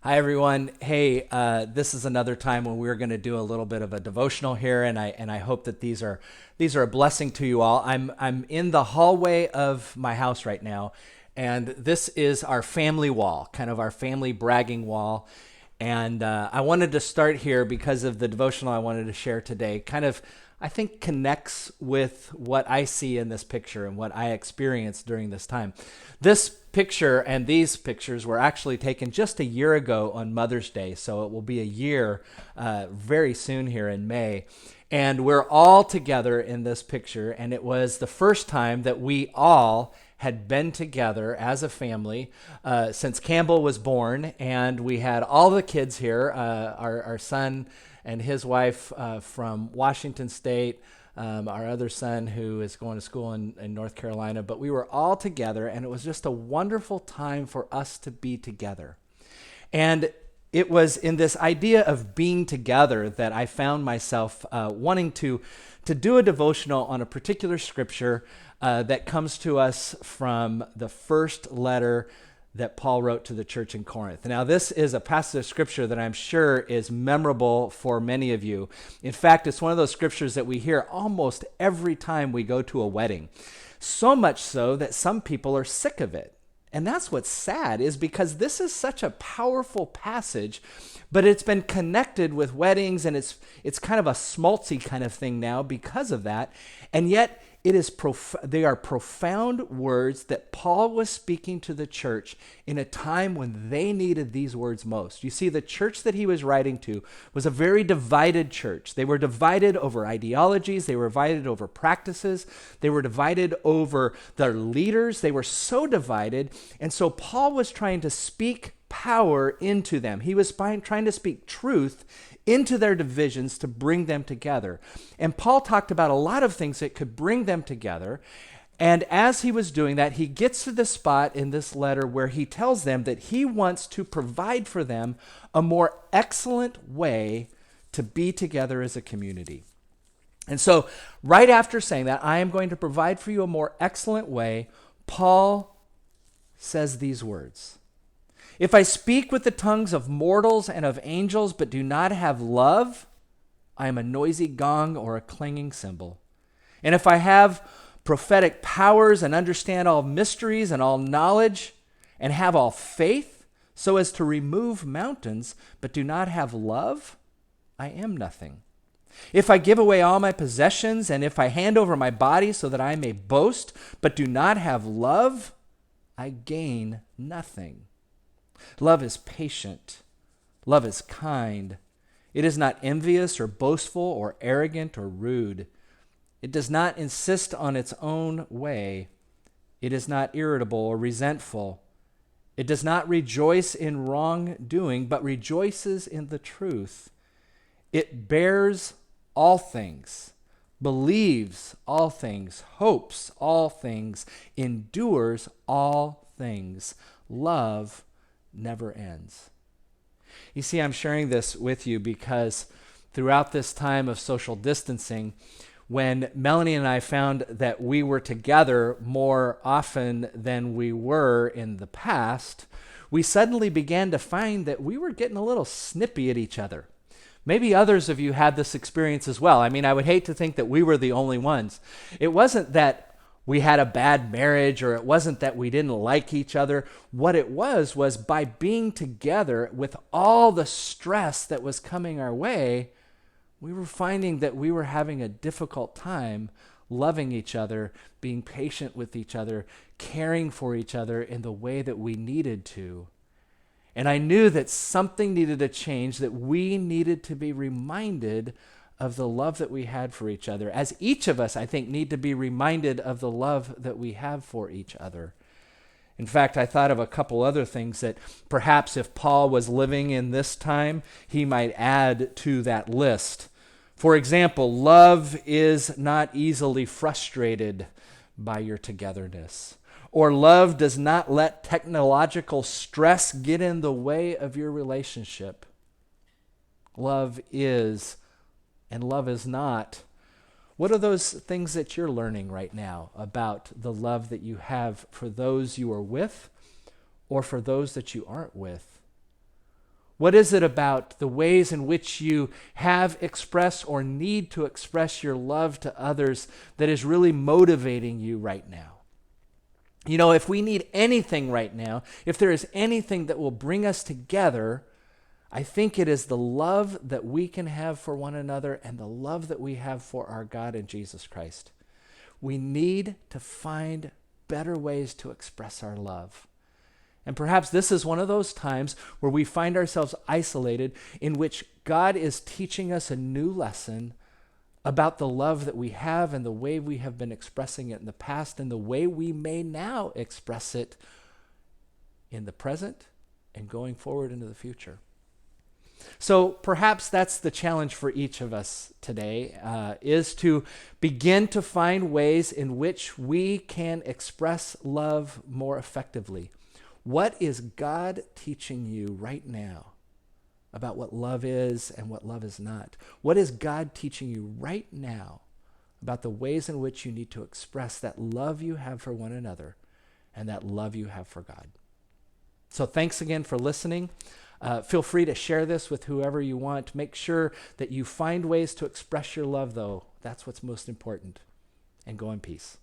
Hi everyone. Hey, this is another time when we're going to do a little bit of a devotional here, and I hope that these are a blessing to you all. I'm in the hallway of my house right now, and this is our family wall, kind of our family bragging wall. And I wanted to start here because of the devotional I wanted to share today. Kind of, I think, connects with what I see in this picture and what I experienced during this time. This picture and these pictures were actually taken just a year ago on Mother's Day, so it will be a year very soon here in May. And we're all together in this picture, and it was the first time that we all had been together as a family since Campbell was born, and we had all the kids here, our son and his wife from Washington State, our other son who is going to school in North Carolina, but we were all together, and it was just a wonderful time for us to be together. And it was in this idea of being together that I found myself wanting to do a devotional on a particular scripture that comes to us from the first letter that Paul wrote to the church in Corinth. Now, this is a passage of scripture that I'm sure is memorable for many of you. In fact, it's one of those scriptures that we hear almost every time we go to a wedding. So much so that some people are sick of it. And that's what's sad, is because this is such a powerful passage, but it's been connected with weddings, and it's kind of a schmaltzy kind of thing now because of that. And yet they are profound words that Paul was speaking to the church in a time when they needed these words most. You see, the church that he was writing to was a very divided church. They were divided over ideologies. They were divided over practices. They were divided over their leaders. They were so divided. And so Paul was trying to speak power into them. He was trying to speak truth into their divisions to bring them together. And Paul talked about a lot of things that could bring them together. And as he was doing that, he gets to the spot in this letter where he tells them that he wants to provide for them a more excellent way to be together as a community. And so, right after saying that, I am going to provide for you a more excellent way, Paul says these words. If I speak with the tongues of mortals and of angels, but do not have love, I am a noisy gong or a clanging cymbal. And if I have prophetic powers and understand all mysteries and all knowledge, and have all faith, so as to remove mountains, but do not have love, I am nothing. If I give away all my possessions, and if I hand over my body so that I may boast, but do not have love, I gain nothing. Love is patient. Love is kind. It is not envious or boastful or arrogant or rude. It does not insist on its own way. It is not irritable or resentful. It does not rejoice in wrongdoing, but rejoices in the truth. It bears all things, believes all things, hopes all things, endures all things. Love never ends. You see, I'm sharing this with you because throughout this time of social distancing, when Melanie and I found that we were together more often than we were in the past, we suddenly began to find that we were getting a little snippy at each other. Maybe others of you had this experience as well. I mean, I would hate to think that we were the only ones. It wasn't that we had a bad marriage, or it wasn't that we didn't like each other. What it was by being together with all the stress that was coming our way, we were finding that we were having a difficult time loving each other, being patient with each other, caring for each other in the way that we needed to. And I knew that something needed to change, that we needed to be reminded of the love that we had for each other, as each of us, I think, need to be reminded of the love that we have for each other. In fact, I thought of a couple other things that perhaps if Paul was living in this time, he might add to that list. For example, love is not easily frustrated by your togetherness. Or love does not let technological stress get in the way of your relationship. Love is and love is not. What are those things that you're learning right now about the love that you have for those you are with or for those that you aren't with? What is it about the ways in which you have expressed or need to express your love to others that is really motivating you right now? You know, if we need anything right now, if there is anything that will bring us together, I think it is the love that we can have for one another and the love that we have for our God and Jesus Christ. We need to find better ways to express our love. And perhaps this is one of those times where we find ourselves isolated, in which God is teaching us a new lesson about the love that we have and the way we have been expressing it in the past and the way we may now express it in the present and going forward into the future. So perhaps that's the challenge for each of us today, is to begin to find ways in which we can express love more effectively. What is God teaching you right now about what love is and what love is not? What is God teaching you right now about the ways in which you need to express that love you have for one another and that love you have for God? So thanks again for listening. Feel free to share this with whoever you want. Make sure that you find ways to express your love, though. That's what's most important. And go in peace.